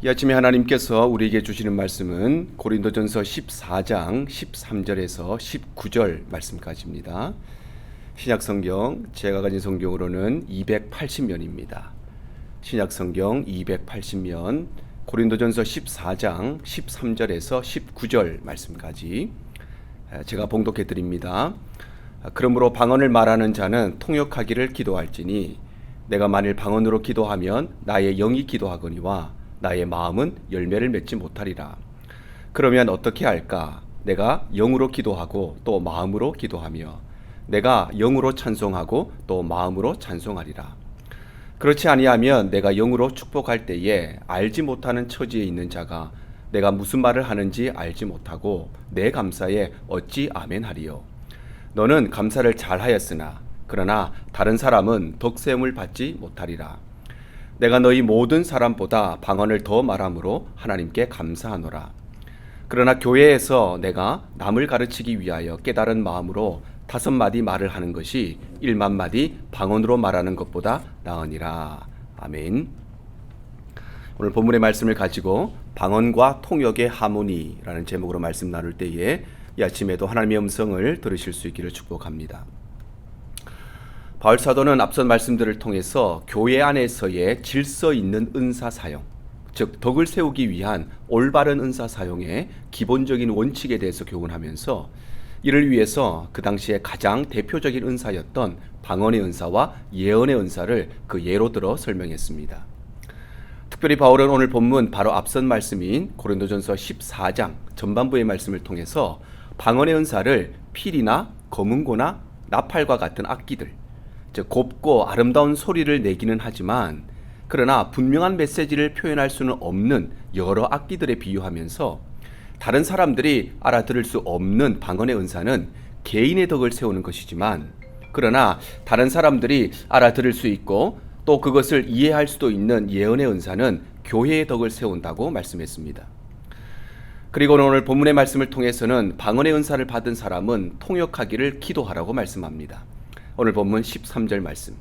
이 아침에 하나님께서 우리에게 주시는 말씀은 고린도전서 14장 13절에서 19절 말씀까지입니다. 신약성경 제가 가진 성경으로는 280면입니다. 신약성경 280면 고린도전서 14장 13절에서 19절 말씀까지 제가 봉독해 드립니다. 그러므로 방언을 말하는 자는 통역하기를 기도할지니 내가 만일 방언으로 기도하면 나의 영이 기도하거니와 나의 마음은 열매를 맺지 못하리라. 그러면 어떻게 할까? 내가 영으로 기도하고 또 마음으로 기도하며 내가 영으로 찬송하고 또 마음으로 찬송하리라. 그렇지 아니하면 내가 영으로 축복할 때에 알지 못하는 처지에 있는 자가 내가 무슨 말을 하는지 알지 못하고 내 감사에 어찌 아멘하리요. 너는 감사를 잘하였으나 그러나 다른 사람은 덕세움을 받지 못하리라. 내가 너희 모든 사람보다 방언을 더 말함으로 하나님께 감사하노라. 그러나 교회에서 내가 남을 가르치기 위하여 깨달은 마음으로 5마디 말을 하는 것이 1만마디 방언으로 말하는 것보다 나으니라. 아멘. 오늘 본문의 말씀을 가지고 방언과 통역의 하모니라는 제목으로 말씀 나눌 때에 이 아침에도 하나님의 음성을 들으실 수 있기를 축복합니다. 바울 사도는 앞선 말씀들을 통해서 교회 안에서의 질서 있는 은사 사용, 즉 덕을 세우기 위한 올바른 은사 사용의 기본적인 원칙에 대해서 교훈하면서 이를 위해서 그 당시에 가장 대표적인 은사였던 방언의 은사와 예언의 은사를 그 예로 들어 설명했습니다. 특별히 바울은 오늘 본문 바로 앞선 말씀인 고린도전서 14장 전반부의 말씀을 통해서 방언의 은사를 필이나 검은고나 나팔과 같은 악기들, 즉 곱고 아름다운 소리를 내기는 하지만 그러나 분명한 메시지를 표현할 수는 없는 여러 악기들에 비유하면서 다른 사람들이 알아들을 수 없는 방언의 은사는 개인의 덕을 세우는 것이지만 그러나 다른 사람들이 알아들을 수 있고 또 그것을 이해할 수도 있는 예언의 은사는 교회의 덕을 세운다고 말씀했습니다. 그리고 오늘 본문의 말씀을 통해서는 방언의 은사를 받은 사람은 통역하기를 기도하라고 말씀합니다. 오늘 본문 13절 말씀.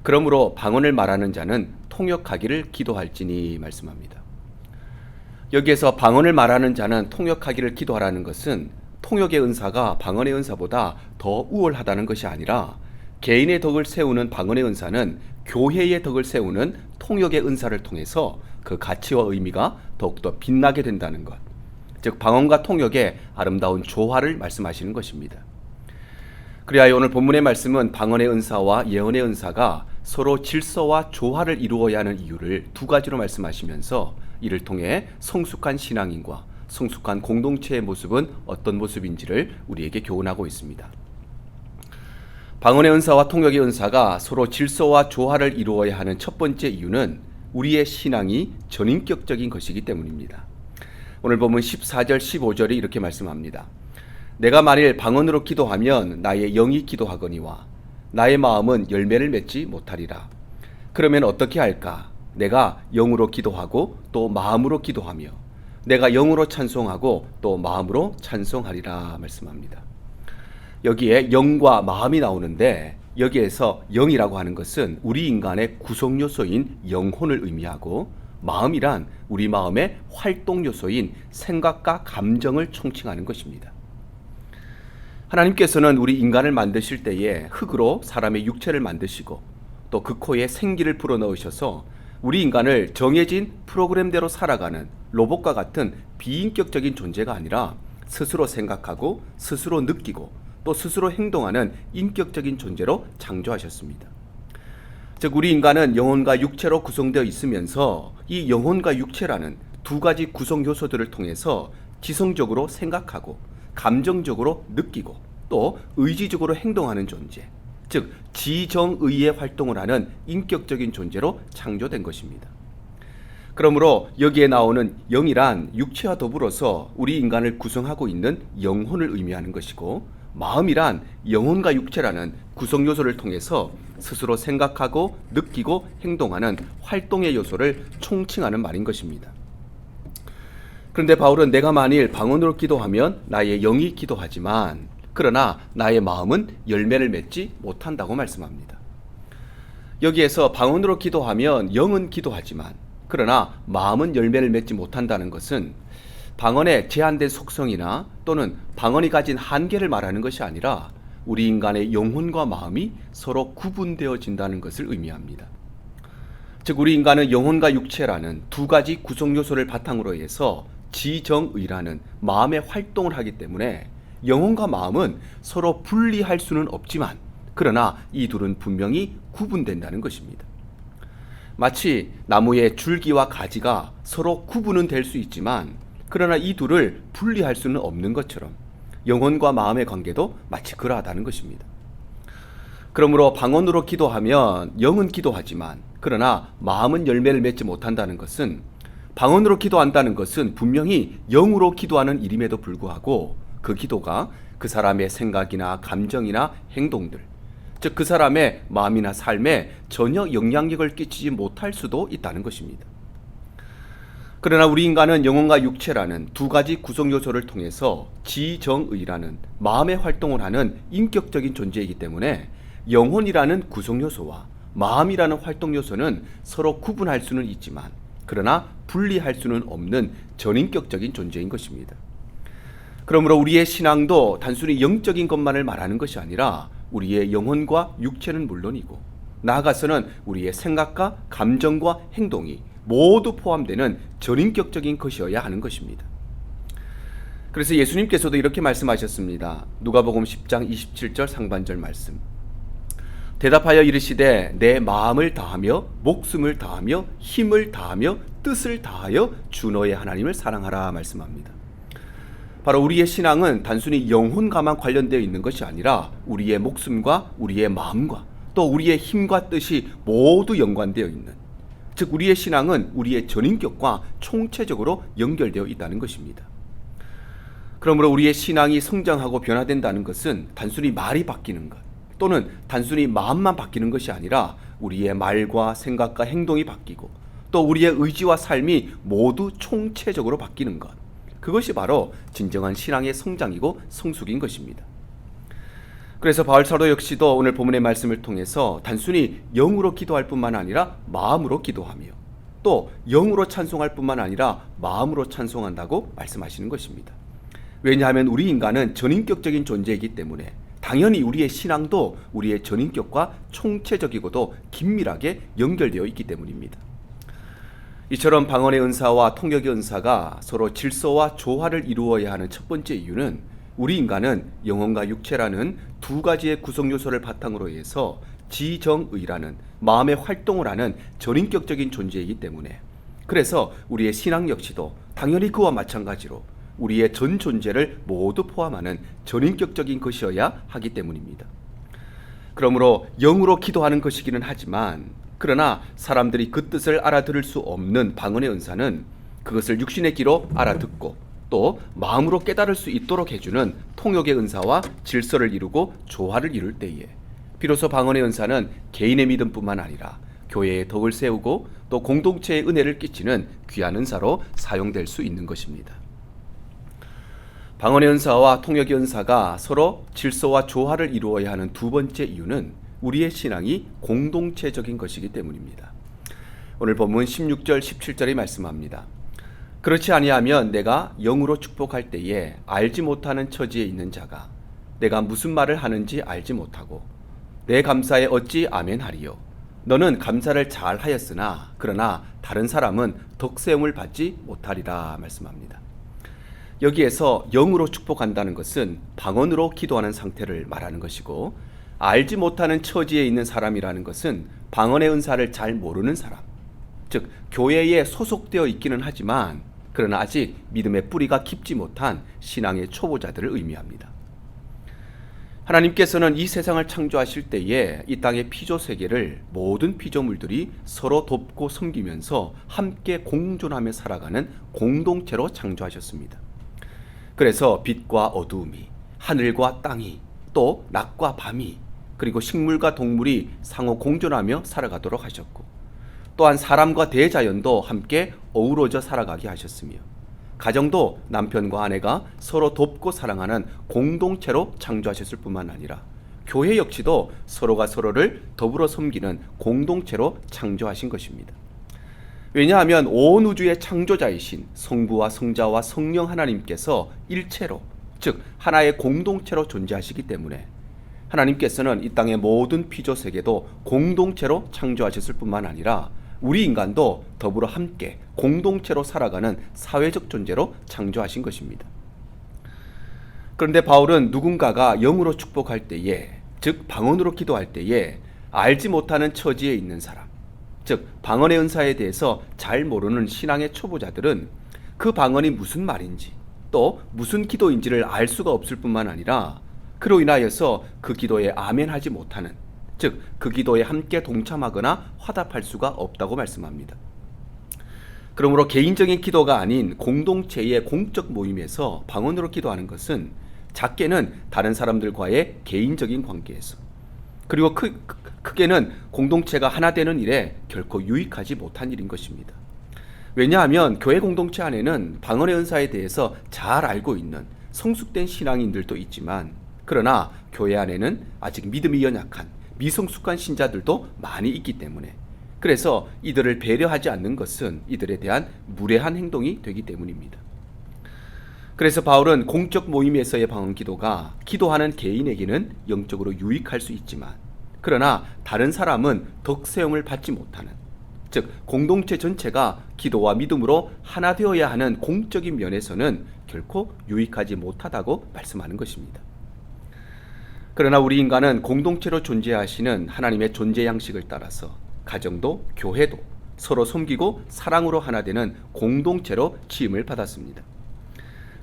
그러므로 방언을 말하는 자는 통역하기를 기도할지니 말씀합니다. 여기에서 방언을 말하는 자는 통역하기를 기도하라는 것은 통역의 은사가 방언의 은사보다 더 우월하다는 것이 아니라 개인의 덕을 세우는 방언의 은사는 교회의 덕을 세우는 통역의 은사를 통해서 그 가치와 의미가 더욱더 빛나게 된다는 것. 즉 방언과 통역의 아름다운 조화를 말씀하시는 것입니다. 그래야 오늘 본문의 말씀은 방언의 은사와 예언의 은사가 서로 질서와 조화를 이루어야 하는 이유를 두 가지로 말씀하시면서 이를 통해 성숙한 신앙인과 성숙한 공동체의 모습은 어떤 모습인지를 우리에게 교훈하고 있습니다. 방언의 은사와 통역의 은사가 서로 질서와 조화를 이루어야 하는 첫 번째 이유는 우리의 신앙이 전인격적인 것이기 때문입니다. 오늘 본문 14절 15절이 이렇게 말씀합니다. 내가 만일 방언으로 기도하면 나의 영이 기도하거니와 나의 마음은 열매를 맺지 못하리라. 그러면 어떻게 할까? 내가 영으로 기도하고 또 마음으로 기도하며 내가 영으로 찬송하고 또 마음으로 찬송하리라 말씀합니다. 여기에 영과 마음이 나오는데 여기에서 영이라고 하는 것은 우리 인간의 구성 요소인 영혼을 의미하고 마음이란 우리 마음의 활동 요소인 생각과 감정을 총칭하는 것입니다. 하나님께서는 우리 인간을 만드실 때에 흙으로 사람의 육체를 만드시고 또 그 코에 생기를 불어넣으셔서 우리 인간을 정해진 프로그램대로 살아가는 로봇과 같은 비인격적인 존재가 아니라 스스로 생각하고 스스로 느끼고 또 스스로 행동하는 인격적인 존재로 창조하셨습니다. 즉 우리 인간은 영혼과 육체로 구성되어 있으면서 이 영혼과 육체라는 두 가지 구성 요소들을 통해서 지성적으로 생각하고 감정적으로 느끼고 또 의지적으로 행동하는 존재, 즉 지정의의 활동을 하는 인격적인 존재로 창조된 것입니다. 그러므로 여기에 나오는 영이란 육체와 더불어서 우리 인간을 구성하고 있는 영혼을 의미하는 것이고 마음이란 영혼과 육체라는 구성 요소를 통해서 스스로 생각하고 느끼고 행동하는 활동의 요소를 총칭하는 말인 것입니다. 그런데 바울은 내가 만일 방언으로 기도하면 나의 영이 기도하지만 그러나 나의 마음은 열매를 맺지 못한다고 말씀합니다. 여기에서 방언으로 기도하면 영은 기도하지만 그러나 마음은 열매를 맺지 못한다는 것은 방언의 제한된 속성이나 또는 방언이 가진 한계를 말하는 것이 아니라 우리 인간의 영혼과 마음이 서로 구분되어진다는 것을 의미합니다. 즉 우리 인간은 영혼과 육체라는 두 가지 구성 요소를 바탕으로 해서 지정의라는 마음의 활동을 하기 때문에 영혼과 마음은 서로 분리할 수는 없지만 그러나 이 둘은 분명히 구분된다는 것입니다. 마치 나무의 줄기와 가지가 서로 구분은 될 수 있지만 그러나 이 둘을 분리할 수는 없는 것처럼 영혼과 마음의 관계도 마치 그러하다는 것입니다. 그러므로 방언으로 기도하면 영은 기도하지만 그러나 마음은 열매를 맺지 못한다는 것은 방언으로 기도한다는 것은 분명히 영으로 기도하는 일임에도 불구하고 그 기도가 그 사람의 생각이나 감정이나 행동들, 즉 그 사람의 마음이나 삶에 전혀 영향력을 끼치지 못할 수도 있다는 것입니다. 그러나 우리 인간은 영혼과 육체라는 두 가지 구성 요소를 통해서 지정의라는 마음의 활동을 하는 인격적인 존재이기 때문에 영혼이라는 구성 요소와 마음이라는 활동 요소는 서로 구분할 수는 있지만 그러나 분리할 수는 없는 전인격적인 존재인 것입니다. 그러므로 우리의 신앙도 단순히 영적인 것만을 말하는 것이 아니라 우리의 영혼과 육체는 물론이고 나아가서는 우리의 생각과 감정과 행동이 모두 포함되는 전인격적인 것이어야 하는 것입니다. 그래서 예수님께서도 이렇게 말씀하셨습니다. 누가복음 10장 27절 상반절 말씀. 대답하여 이르시되 내 마음을 다하며 목숨을 다하며 힘을 다하며 뜻을 다하여 주 너의 하나님을 사랑하라 말씀합니다. 바로 우리의 신앙은 단순히 영혼과만 관련되어 있는 것이 아니라 우리의 목숨과 우리의 마음과 또 우리의 힘과 뜻이 모두 연관되어 있는, 즉 우리의 신앙은 우리의 전인격과 총체적으로 연결되어 있다는 것입니다. 그러므로 우리의 신앙이 성장하고 변화된다는 것은 단순히 말이 바뀌는 것 또는 단순히 마음만 바뀌는 것이 아니라 우리의 말과 생각과 행동이 바뀌고 또 우리의 의지와 삶이 모두 총체적으로 바뀌는 것, 그것이 바로 진정한 신앙의 성장이고 성숙인 것입니다. 그래서 바울 사도 역시도 오늘 본문의 말씀을 통해서 단순히 영으로 기도할 뿐만 아니라 마음으로 기도하며 또 영으로 찬송할 뿐만 아니라 마음으로 찬송한다고 말씀하시는 것입니다. 왜냐하면 우리 인간은 전인격적인 존재이기 때문에 당연히 우리의 신앙도 우리의 전인격과 총체적이고도 긴밀하게 연결되어 있기 때문입니다. 이처럼 방언의 은사와 통역의 은사가 서로 질서와 조화를 이루어야 하는 첫 번째 이유는 우리 인간은 영혼과 육체라는 두 가지의 구성 요소를 바탕으로 해서 지정의라는 마음의 활동을 하는 전인격적인 존재이기 때문에, 그래서 우리의 신앙 역시도 당연히 그와 마찬가지로 우리의 전 존재를 모두 포함하는 전인격적인 것이어야 하기 때문입니다. 그러므로 영으로 기도하는 것이기는 하지만 그러나 사람들이 그 뜻을 알아들을 수 없는 방언의 은사는 그것을 육신의 귀로 알아듣고 또 마음으로 깨달을 수 있도록 해주는 통역의 은사와 질서를 이루고 조화를 이룰 때에 비로소 방언의 은사는 개인의 믿음뿐만 아니라 교회의 덕을 세우고 또 공동체의 은혜를 끼치는 귀한 은사로 사용될 수 있는 것입니다. 방언의 은사와 통역의 은사가 서로 질서와 조화를 이루어야 하는 두 번째 이유는 우리의 신앙이 공동체적인 것이기 때문입니다. 오늘 본문 16절 17절이 말씀합니다. 그렇지 아니하면 내가 영으로 축복할 때에 알지 못하는 처지에 있는 자가 내가 무슨 말을 하는지 알지 못하고 내 감사에 어찌 아멘하리요. 너는 감사를 잘 하였으나 그러나 다른 사람은 덕세움을 받지 못하리라 말씀합니다. 여기에서 영으로 축복한다는 것은 방언으로 기도하는 상태를 말하는 것이고, 알지 못하는 처지에 있는 사람이라는 것은 방언의 은사를 잘 모르는 사람, 즉 교회에 소속되어 있기는 하지만 그러나 아직 믿음의 뿌리가 깊지 못한 신앙의 초보자들을 의미합니다. 하나님께서는 이 세상을 창조하실 때에 이 땅의 피조 세계를 모든 피조물들이 서로 돕고 섬기면서 함께 공존하며 살아가는 공동체로 창조하셨습니다. 그래서 빛과 어두움이, 하늘과 땅이, 또 낮과 밤이, 그리고 식물과 동물이 상호 공존하며 살아가도록 하셨고, 또한 사람과 대자연도 함께 어우러져 살아가게 하셨으며, 가정도 남편과 아내가 서로 돕고 사랑하는 공동체로 창조하셨을 뿐만 아니라 교회 역시도 서로가 서로를 더불어 섬기는 공동체로 창조하신 것입니다. 왜냐하면 온 우주의 창조자이신 성부와 성자와 성령 하나님께서 일체로, 즉 하나의 공동체로 존재하시기 때문에 하나님께서는 이 땅의 모든 피조 세계도 공동체로 창조하셨을 뿐만 아니라 우리 인간도 더불어 함께 공동체로 살아가는 사회적 존재로 창조하신 것입니다. 그런데 바울은 누군가가 영으로 축복할 때에, 즉 방언으로 기도할 때에 알지 못하는 처지에 있는 사람, 즉 방언의 은사에 대해서 잘 모르는 신앙의 초보자들은 그 방언이 무슨 말인지 또 무슨 기도인지를 알 수가 없을 뿐만 아니라 그로 인하여서 그 기도에 아멘하지 못하는, 즉 그 기도에 함께 동참하거나 화답할 수가 없다고 말씀합니다. 그러므로 개인적인 기도가 아닌 공동체의 공적 모임에서 방언으로 기도하는 것은 작게는 다른 사람들과의 개인적인 관계에서, 그리고 크게는 공동체가 하나 되는 일에 결코 유익하지 못한 일인 것입니다. 왜냐하면 교회 공동체 안에는 방언의 은사에 대해서 잘 알고 있는 성숙된 신앙인들도 있지만, 그러나 교회 안에는 아직 믿음이 연약한 미성숙한 신자들도 많이 있기 때문에, 그래서 이들을 배려하지 않는 것은 이들에 대한 무례한 행동이 되기 때문입니다. 그래서 바울은 공적 모임에서의 방언 기도가 기도하는 개인에게는 영적으로 유익할 수 있지만, 그러나 다른 사람은 덕세용을 받지 못하는, 즉 공동체 전체가 기도와 믿음으로 하나 되어야 하는 공적인 면에서는 결코 유익하지 못하다고 말씀하는 것입니다. 그러나 우리 인간은 공동체로 존재하시는 하나님의 존재 양식을 따라서 가정도 교회도 서로 섬기고 사랑으로 하나 되는 공동체로 지음을 받았습니다.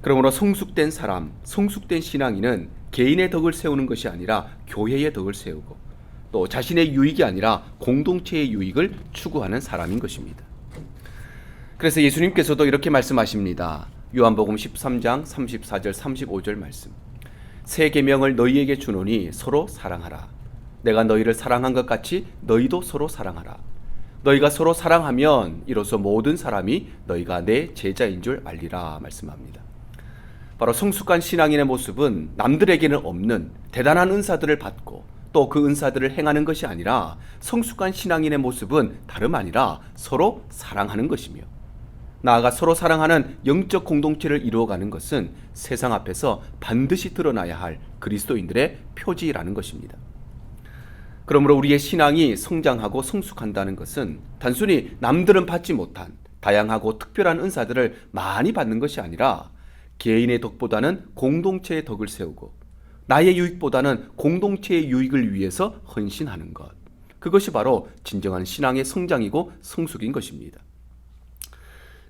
그러므로 성숙된 사람, 성숙된 신앙인은 개인의 덕을 세우는 것이 아니라 교회의 덕을 세우고 또 자신의 유익이 아니라 공동체의 유익을 추구하는 사람인 것입니다. 그래서 예수님께서도 이렇게 말씀하십니다. 요한복음 13장 34절 35절 말씀. 새 계명을 너희에게 주노니 서로 사랑하라. 내가 너희를 사랑한 것 같이 너희도 서로 사랑하라. 너희가 서로 사랑하면 이로써 모든 사람이 너희가 내 제자인 줄 알리라 말씀합니다. 바로 성숙한 신앙인의 모습은 남들에게는 없는 대단한 은사들을 받고 또 그 은사들을 행하는 것이 아니라, 성숙한 신앙인의 모습은 다름 아니라 서로 사랑하는 것이며, 나아가 서로 사랑하는 영적 공동체를 이루어가는 것은 세상 앞에서 반드시 드러나야 할 그리스도인들의 표지라는 것입니다. 그러므로 우리의 신앙이 성장하고 성숙한다는 것은 단순히 남들은 받지 못한 다양하고 특별한 은사들을 많이 받는 것이 아니라 개인의 덕보다는 공동체의 덕을 세우고 나의 유익보다는 공동체의 유익을 위해서 헌신하는 것, 그것이 바로 진정한 신앙의 성장이고 성숙인 것입니다.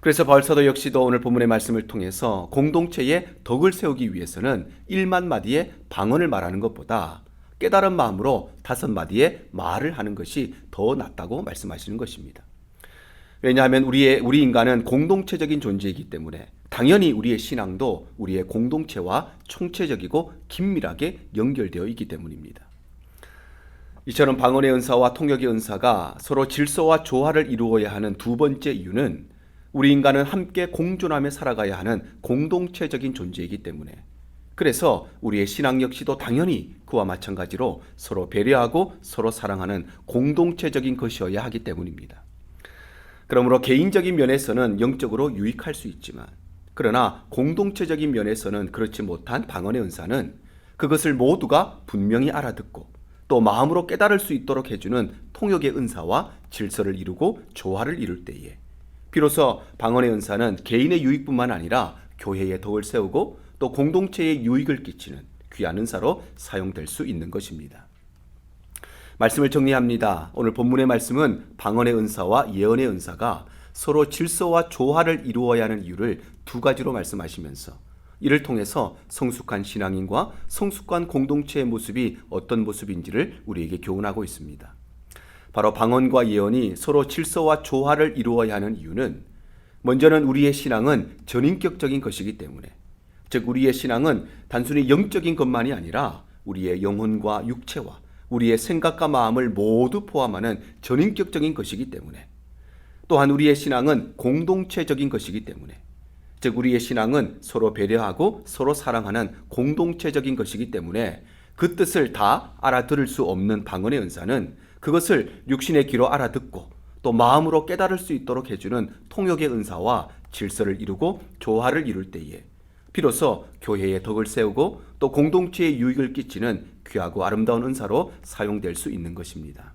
그래서 바울 사도 역시도 오늘 본문의 말씀을 통해서 공동체의 덕을 세우기 위해서는 1만마디의 방언을 말하는 것보다 깨달은 마음으로 5마디의 말을 하는 것이 더 낫다고 말씀하시는 것입니다. 왜냐하면 우리 인간은 공동체적인 존재이기 때문에 당연히 우리의 신앙도 우리의 공동체와 총체적이고 긴밀하게 연결되어 있기 때문입니다. 이처럼 방언의 은사와 통역의 은사가 서로 질서와 조화를 이루어야 하는 두 번째 이유는 우리 인간은 함께 공존하며 살아가야 하는 공동체적인 존재이기 때문에, 그래서 우리의 신앙 역시도 당연히 그와 마찬가지로 서로 배려하고 서로 사랑하는 공동체적인 것이어야 하기 때문입니다. 그러므로 개인적인 면에서는 영적으로 유익할 수 있지만, 그러나 공동체적인 면에서는 그렇지 못한 방언의 은사는 그것을 모두가 분명히 알아듣고 또 마음으로 깨달을 수 있도록 해주는 통역의 은사와 질서를 이루고 조화를 이룰 때에 비로소 방언의 은사는 개인의 유익뿐만 아니라 교회의 덕을 세우고 또 공동체의 유익을 끼치는 귀한 은사로 사용될 수 있는 것입니다. 말씀을 정리합니다. 오늘 본문의 말씀은 방언의 은사와 예언의 은사가 서로 질서와 조화를 이루어야 하는 이유를 두 가지로 말씀하시면서 이를 통해서 성숙한 신앙인과 성숙한 공동체의 모습이 어떤 모습인지를 우리에게 교훈하고 있습니다. 바로 방언과 예언이 서로 질서와 조화를 이루어야 하는 이유는, 먼저는 우리의 신앙은 전인격적인 것이기 때문에, 즉 우리의 신앙은 단순히 영적인 것만이 아니라 우리의 영혼과 육체와 우리의 생각과 마음을 모두 포함하는 전인격적인 것이기 때문에, 또한 우리의 신앙은 공동체적인 것이기 때문에, 즉 우리의 신앙은 서로 배려하고 서로 사랑하는 공동체적인 것이기 때문에 그 뜻을 다 알아들을 수 없는 방언의 은사는 그것을 육신의 귀로 알아듣고 또 마음으로 깨달을 수 있도록 해주는 통역의 은사와 질서를 이루고 조화를 이룰 때에 비로소 교회의 덕을 세우고 또 공동체에 유익을 끼치는 귀하고 아름다운 은사로 사용될 수 있는 것입니다.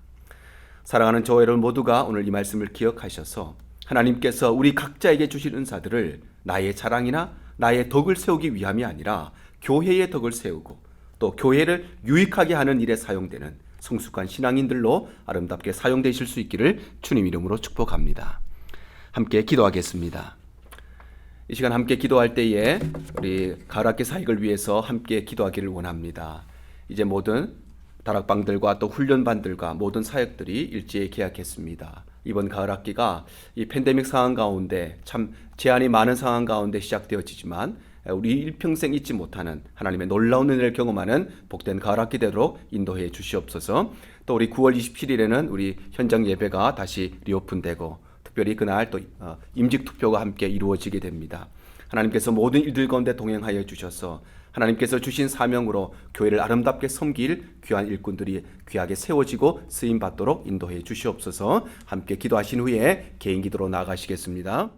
사랑하는 저와 여러분 모두가 오늘 이 말씀을 기억하셔서 하나님께서 우리 각자에게 주신 은사들을 나의 자랑이나 나의 덕을 세우기 위함이 아니라 교회의 덕을 세우고 또 교회를 유익하게 하는 일에 사용되는 성숙한 신앙인들로 아름답게 사용되실 수 있기를 주님 이름으로 축복합니다. 함께 기도하겠습니다. 이 시간 함께 기도할 때에 우리 가을학기 사역을 위해서 함께 기도하기를 원합니다. 이제 모든 다락방들과 또 훈련반들과 모든 사역들이 일제히 개학했습니다. 이번 가을학기가 이 팬데믹 상황 가운데 참 제한이 많은 상황 가운데 시작되어지지만 우리 일평생 잊지 못하는 하나님의 놀라운 은혜를 경험하는 복된 가을학기 되도록 인도해 주시옵소서. 또 우리 9월 27일에는 우리 현장 예배가 다시 리오픈되고 특별히 그날 또 임직 투표가 함께 이루어지게 됩니다. 하나님께서 모든 일들 가운데 동행하여 주셔서 하나님께서 주신 사명으로 교회를 아름답게 섬길 귀한 일꾼들이 귀하게 세워지고 쓰임 받도록 인도해 주시옵소서. 함께 기도하신 후에 개인 기도로 나아가시겠습니다.